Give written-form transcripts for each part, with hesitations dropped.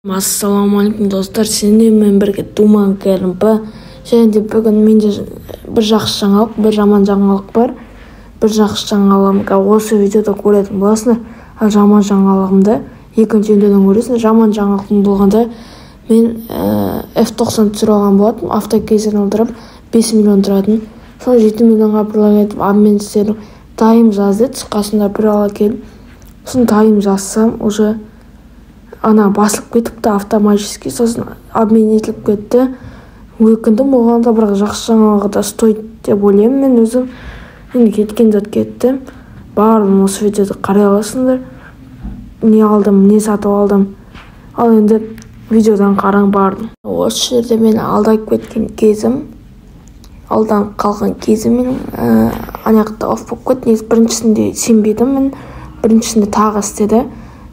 Ассалаумағалейкум достар, сіздермен бірге Думан Кәрімпі. Және де бүгін менде бір жақсы жаңалық, бір жаман жаңалық бар. Бір жақсы жаңалығымды осы видеода көретін боласыңдар, ал жаман жаңалығымды екінші видеодан көресіңдер. Жаман жаңалығым болғанда мен F90 түсіріп алған болатынмын, автокейсерін алдырып 5 миллион тұратын. Сол 7 миллионға бірлік етіп, мен сіздер тайым жаз деді, қасында бір ала келіп. Сосын тайым жазсам, уже ана басылып кетіпті автоматически, сосын обмен етіліп кетті. Өкіндім, оған да бірақ жақсы жаңалығы да стоит деп ойлаймын мен өзім. Енді кеткен зат кетті. Барлығын осы видеода қарай аласыңдар. Не алдым, не сатып алдым. Ал енді видеодан қараң барлығын. Осы жерде мен алдап кеткен кезім, алданып қалған кезім мен анаяқта оф болып кетті. Негізі біріншісінде сенбедім мен, біріншісінде тағы істеді.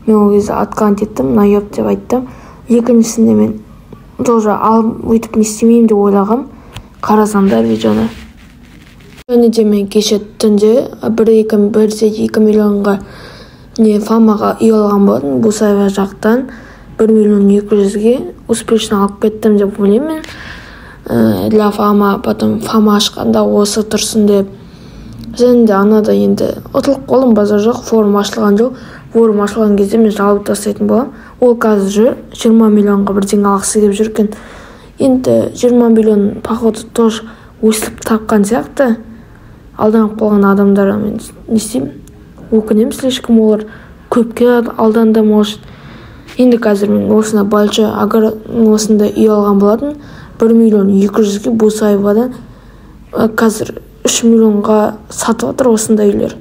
Мен ол кезде откант еттім, наёб деп айттым. Екіншісінде мен тоже алып өйтіп не істемеймін деп ойлағам. Қарасам да видеоны. Және де мен кеше түнде 1-2 миллионға фамаға үй алған болатын. Бусаева жақтан 1 миллион 200-ге успешно алып кеттім деп ойлаймын. Для фама, потом фама ашқанда осы тұрсын деп. Және де анада енді ұтылып қолым базар жоқ, форум ашылған жоқ. Форум ашылған кезде мен жалып тастайтын болам. Ол қазір 20 миллионға бірдеңе алғысы келіп жүрген. Енді 20 миллион походу тоже өсіліп тапқан сияқты. Алданып қалған адамдар мен не істеймін? Өкінемін, слишком олар көпке алданды может. Енді қазір мен осында большой агар осында үй алған болатын. 1 миллион 200-ге Бусаевадан қазір 3 миллионға сатып отыр осында үйлер.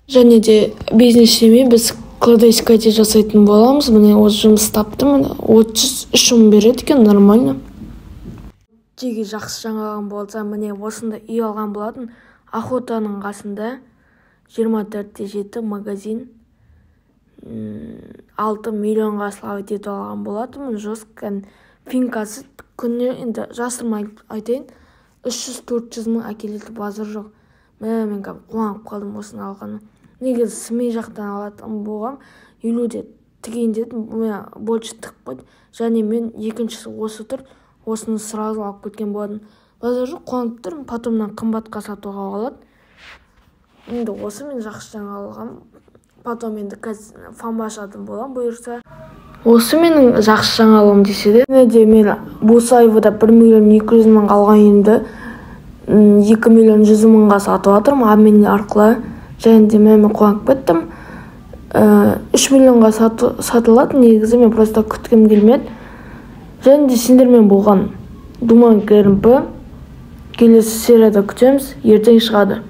Және де бизнесіме біз кладейскайте жасайтын боламыз. Міне осы жұмыс таптым. 33 мың береді екен, нормально. Теге жақсы жаңалығым болса, міне осында үй алған болатын. Охотаның қасында 24-7 магазин 6 миллионға славить етіп алған болатын. Жестко финкасы күніне енді жасырмай айтайын. 300-400 мың әкеледі, базар жоқ. Мен қуанып қалдым осыны алғаны. Негізі Семей жақтан алатын болғам. Елуде тігейін дедім, больше тік қойды. Және мен екіншісі осы тұр, осыны сразу алып кеткен болатын. Базар жоқ, қуанып тұрмын, потомнан қымбатқа сатуға алады. Енді осы мен жақсы жаңалығым. Потом енді фама ашатын болам бұйырса. Осы менің жақсы жаңалығым десе де. Мен Бусаевада 1 миллион 200 мың алған енді 2 миллион 100 мыңға сатып жатырмын обмен арқылы. Және де мен қуанып кеттім. 3 миллионға сатылады. Негізі мен просто күткім келмеді. Және де сендермен болған Думан Кәрімпі. Келесі серияда күтеміз. Ертең шығады.